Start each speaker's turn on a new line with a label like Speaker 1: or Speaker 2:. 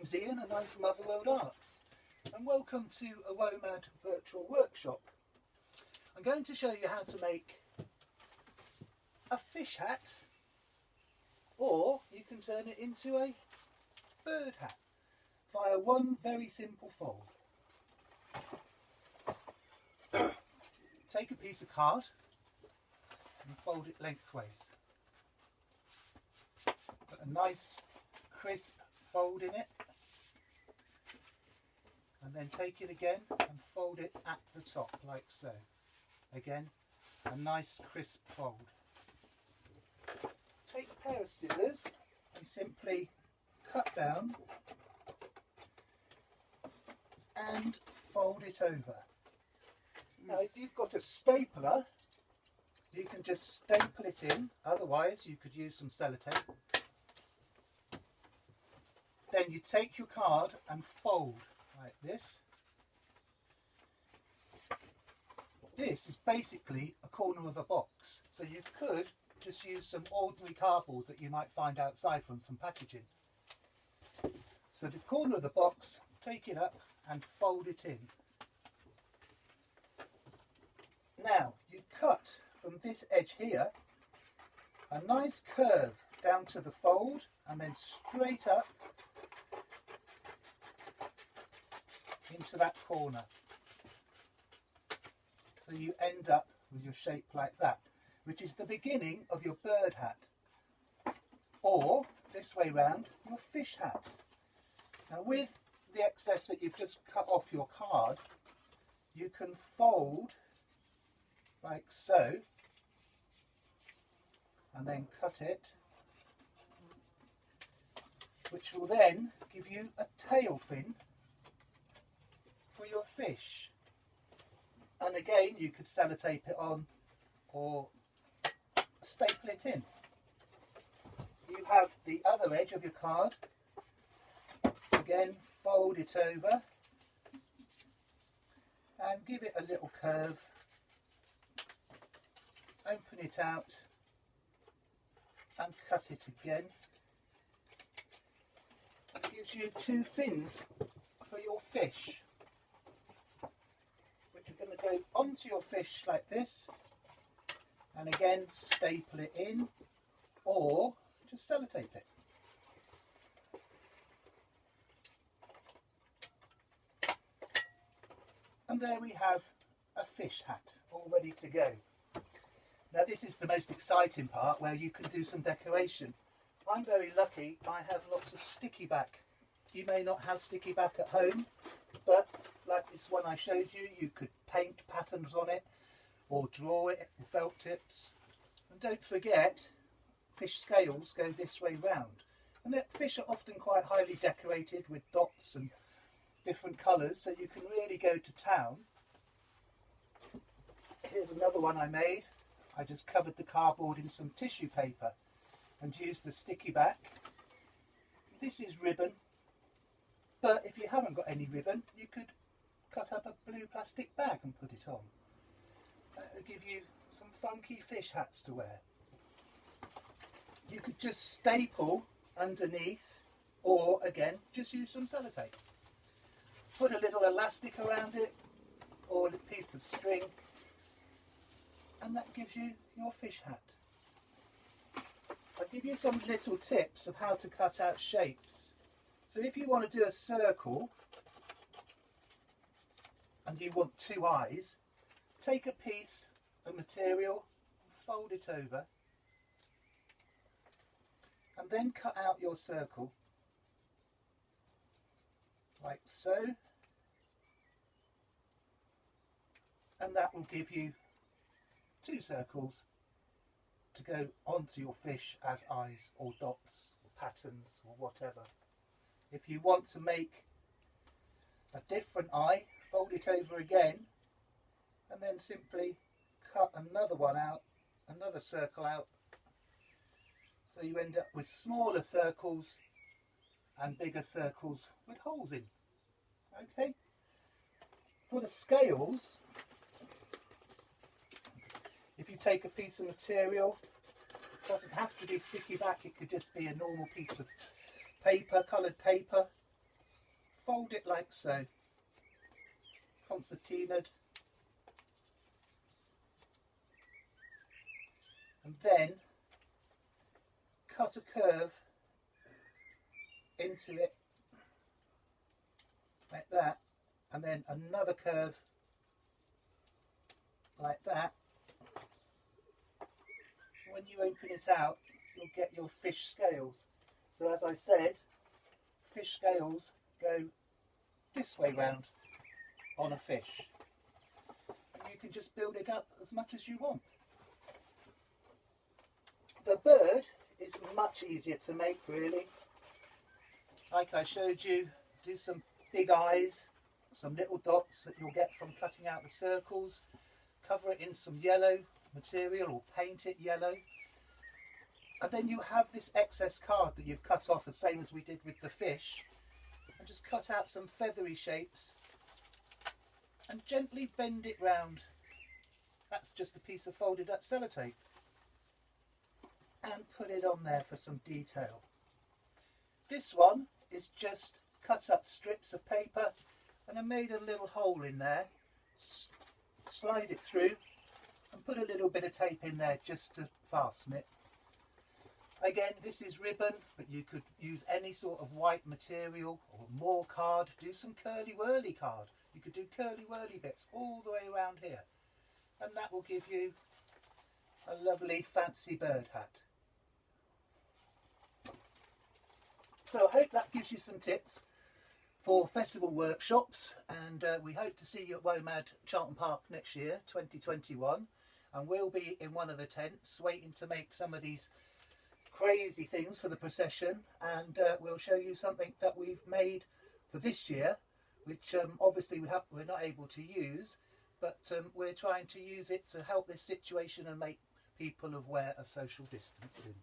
Speaker 1: name's Ian and I'm from Otherworld Arts, and welcome to a WOMAD virtual workshop. I'm going to show you how to make a fish hat, or you can turn it into a bird hat via one very simple fold. Take a piece of card and fold it lengthways. Put a nice crisp fold in it, and then take it again and fold it at the top like so. Again, a nice crisp fold. Take a pair of scissors and simply cut down and fold it over. Now if you've got a stapler, you can just staple it in, otherwise you could use some sellotape. Then you take your card and fold like this. This is basically a corner of a box, so you could just use some ordinary cardboard that you might find outside from some packaging. So the corner of the box, take it up and fold it in. Now you cut from this edge here a nice curve down to the fold and then straight up into that corner. So you end up with your shape like that, which is the beginning of your bird hat, or this way round, your fish hat. Now with the excess that you've just cut off your card, you can fold like so and then cut it, which will then give you a tail fin for your fish. And again, you could sellotape it on or staple it in. You have the other edge of your card. Again, fold it over and give it a little curve. Open it out and cut it again. It gives you two fins for your fish, which are going to go onto your fish like this, and again staple it in or just sellotape it. And there we have a fish hat all ready to go. Now this is the most exciting part, where you can do some decoration. I'm very lucky, I have lots of sticky back. You may not have sticky back at home, but like this one I showed you, you could paint patterns on it or draw it with felt tips. And don't forget, fish scales go this way round. And the fish are often quite highly decorated with dots and different colours, so you can really go to town. Here's another one I made. I just covered the cardboard in some tissue paper and used the sticky back. This is ribbon, but if you haven't got any ribbon, you could cut up a blue plastic bag and put it on. That will give you some funky fish hats to wear. You could just staple underneath, or again, just use some sellotape. Put a little elastic around it, or a piece of string, and that gives you your fish hat. I'll give you some little tips of how to cut out shapes. So if you want to do a circle and you want two eyes, take a piece of material, fold it over, and then cut out your circle like so, and that will give you two circles to go onto your fish as eyes or dots or patterns or whatever. If you want to make a different eye, fold it over again and then simply cut another one out, another circle out, so you end up with smaller circles and bigger circles with holes in. Okay, for the scales, if you take a piece of material, it doesn't have to be sticky back, it could just be a normal piece of paper, coloured paper, fold it like so, concertinaed, and then cut a curve into it like that, and then another curve like that. When you open it out, you'll get your fish scales. So as I said, fish scales go this way round on a fish, and you can just build it up as much as you want. The bird is much easier to make, really. Like I showed you, do some big eyes, some little dots that you'll get from cutting out the circles, cover it in some yellow material or paint it yellow, and then you have this excess card that you've cut off, the same as we did with the fish, and just cut out some feathery shapes and gently bend it round. That's just a piece of folded up sellotape, and put it on there for some detail. This one is just cut up strips of paper, and I made a little hole in there, slide it through and put a little bit of tape in there just to fasten it. Again, this is ribbon, but you could use any sort of white material or more card. Do some curly-whirly card. You could do curly-whirly bits all the way around here, and that will give you a lovely fancy bird hat. So I hope that gives you some tips for festival workshops, and we hope to see you at WOMAD Charlton Park next year, 2021, and we'll be in one of the tents waiting to make some of these crazy things for the procession, and we'll show you something that we've made for this year, which obviously we're not able to use, but we're trying to use it to help this situation and make people aware of social distancing.